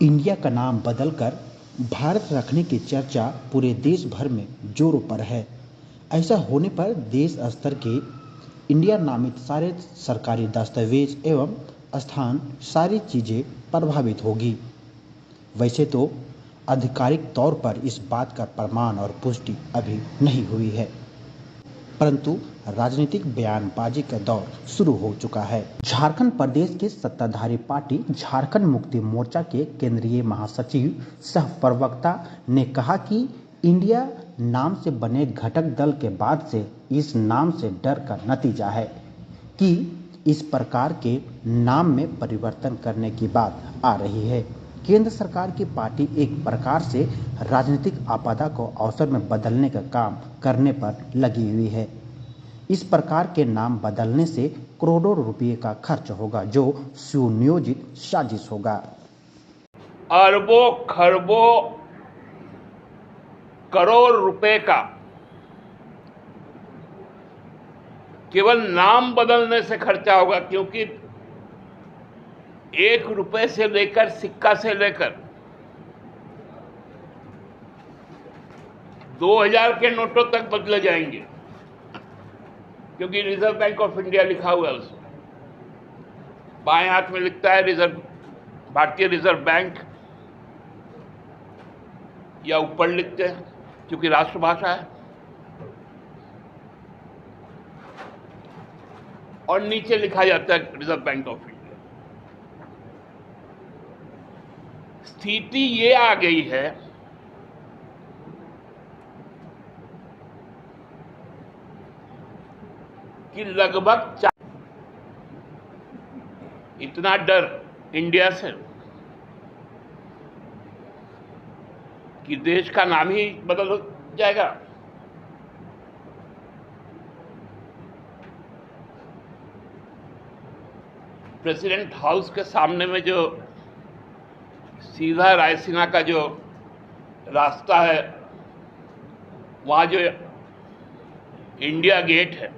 India का नाम बदलकर भारत रखने की चर्चा पूरे देश भर में जोरों पर है। ऐसा होने पर देश स्तर के इंडिया नामित सारे सरकारी दस्तावेज एवं स्थान सारी चीजें प्रभावित होगी। वैसे तो आधिकारिक तौर पर इस बात का प्रमाण और पुष्टि अभी नहीं हुई है, परंतु राजनीतिक बयानबाजी का दौर शुरू हो चुका है। झारखंड प्रदेश के सत्ताधारी पार्टी झारखंड मुक्ति मोर्चा के केंद्रीय महासचिव सह प्रवक्ता ने कहा कि इंडिया नाम से बने घटक दल के बाद से इस नाम से डर का नतीजा है कि इस प्रकार के नाम में परिवर्तन करने की बात आ रही है। केंद्र सरकार की पार्टी एक प्रकार से राजनीतिक आपदा को अवसर में बदलने का काम करने पर लगी हुई है। इस प्रकार के नाम बदलने से करोड़ों रुपए का खर्च होगा, जो सुनियोजित साजिश होगा। अरबों खरबों करोड़ रुपए का केवल नाम बदलने से खर्चा होगा, क्योंकि 1 रुपए से लेकर सिक्का से लेकर 2000 के नोटों तक बदले जाएंगे, क्योंकि रिजर्व बैंक ऑफ इंडिया लिखा हुआ है उसमें। बाएं हाथ में लिखता है भारतीय रिजर्व बैंक, या ऊपर लिखते हैं क्योंकि राष्ट्रभाषा है, और नीचे लिखा जाता है रिजर्व बैंक ऑफ इंडिया। स्थिति ये आ गई है कि लगभग इतना डर इंडिया से कि देश का नाम ही बदल जाएगा। प्रेसिडेंट हाउस के सामने में जो सीधा रायसीना का जो रास्ता है, वहां जो इंडिया गेट है,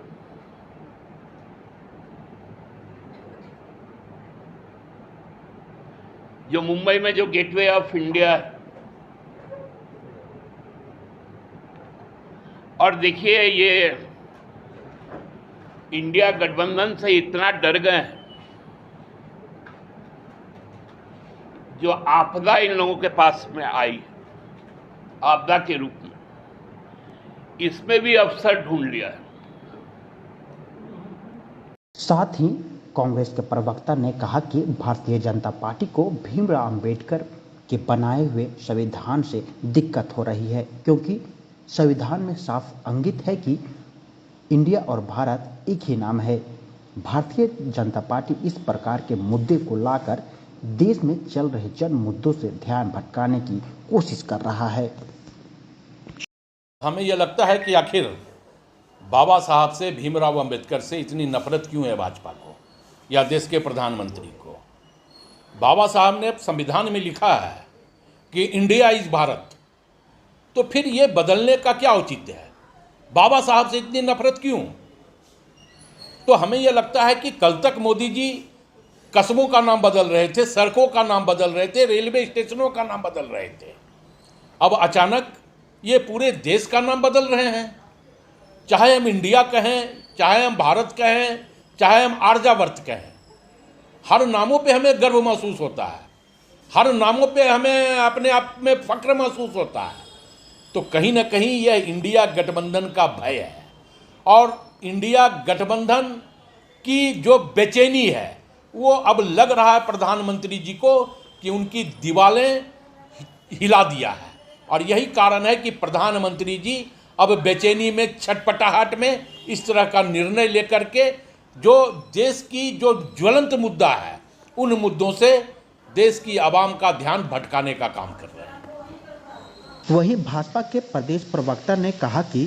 जो मुंबई में जो गेटवे ऑफ इंडिया है, और देखिए ये इंडिया गठबंधन से इतना डर गए हैं, जो आपदा इन लोगों के पास में आई, आपदा के रूप में, इसमें भी अवसर ढूंढ लिया है। साथ ही कांग्रेस के प्रवक्ता ने कहा कि भारतीय जनता पार्टी को भीमराव अंबेडकर के बनाए हुए संविधान से दिक्कत हो रही है, क्योंकि संविधान में साफ अंकित है कि इंडिया और भारत एक ही नाम है। भारतीय जनता पार्टी इस प्रकार के मुद्दे को लाकर देश में चल रहे जन मुद्दों से ध्यान भटकाने की कोशिश कर रहा है। हमें यह लगता है कि आखिर बाबा साहब से, भीमराव अंबेडकर से इतनी नफरत क्यों है भाजपा को या देश के प्रधानमंत्री को। बाबा साहब ने संविधान में लिखा है कि इंडिया इज भारत, तो फिर ये बदलने का क्या औचित्य है? बाबा साहब से इतनी नफरत क्यों? तो हमें यह लगता है कि कल तक मोदी जी कस्बों का नाम बदल रहे थे, सड़कों का नाम बदल रहे थे, रेलवे स्टेशनों का नाम बदल रहे थे। अब अचानक ये पूरे देश का नाम बदल रहे हैं। चाहे हम इंडिया कहें, चाहे हम भारत कहें, चाहे हम आर्यावर्त कहें, हर नामों पे हमें गर्व महसूस होता है, हर नामों पे हमें अपने आप में फक्र महसूस होता है। तो कहीं ना कहीं यह इंडिया गठबंधन का भय है, और इंडिया गठबंधन की जो बेचैनी है वो अब लग रहा है प्रधानमंत्री जी को कि उनकी दीवारें हिला दिया है। और यही कारण है कि प्रधानमंत्री जी अब बेचैनी में, छटपटाहट में इस तरह का निर्णय लेकर के जो देश की जो ज्वलंत मुद्दा है, उन मुद्दों से देश की आवाम का ध्यान भटकाने का काम कर रहे हैं। वहीं भाजपा के प्रदेश प्रवक्ता ने कहा कि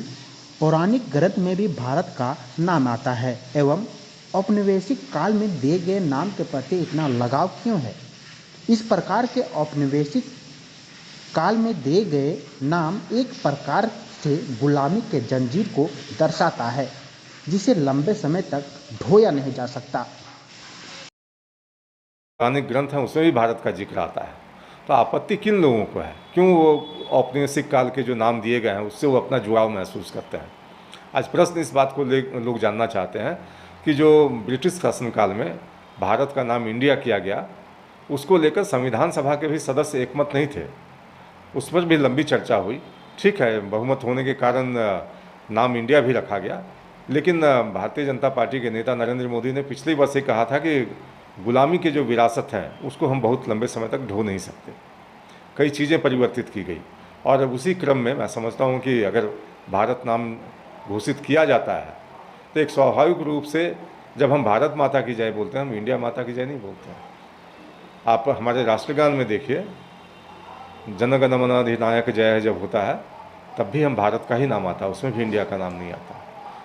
पौराणिक ग्रंथ में भी भारत का नाम आता है, एवं औपनिवेशिक काल में दिए गए नाम के प्रति इतना लगाव क्यों है। इस प्रकार के औपनिवेशिक काल में दिए गए नाम एक प्रकार से गुलामी के जंजीर को दर्शाता है, जिसे लंबे समय तक ढोया नहीं जा सकता। पौराणिक ग्रंथ हैं उसमें भी भारत का जिक्र आता है, तो आपत्ति किन लोगों को है? क्यों वो औपनिवेशिक काल के जो नाम दिए गए हैं उससे वो अपना जुड़ाव महसूस करते हैं? आज प्रश्न इस बात को लोग जानना चाहते हैं कि जो ब्रिटिश शासनकाल में भारत का नाम इंडिया किया गया, उसको लेकर संविधान सभा के भी सदस्य एकमत नहीं थे। उस पर भी लंबी चर्चा हुई। ठीक है, बहुमत होने के कारण नाम इंडिया भी रखा गया, लेकिन भारतीय जनता पार्टी के नेता नरेंद्र मोदी ने पिछले वर्ष ही कहा था कि गुलामी की जो विरासत है उसको हम बहुत लंबे समय तक ढो नहीं सकते। कई चीज़ें परिवर्तित की गई और उसी क्रम में मैं समझता हूँ कि अगर भारत नाम घोषित किया जाता है तो एक स्वाभाविक रूप से जब हम भारत माता की जय बोलते हैं, हम इंडिया माता की जय नहीं बोलते हैं। आप हमारे राष्ट्रगान में देखिए, जन गण मन अधिनायक जय जब होता है तब भी हम भारत का ही नाम आता है, उसमें भी इंडिया का नाम नहीं आता।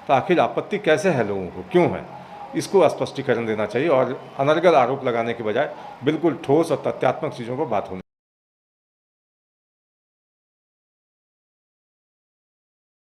तो आखिर आपत्ति कैसे है लोगों को, क्यों है, इसको स्पष्टीकरण देना चाहिए और अनर्गल आरोप लगाने के बजाय बिल्कुल ठोस और तथ्यात्मक चीज़ों को बात होनी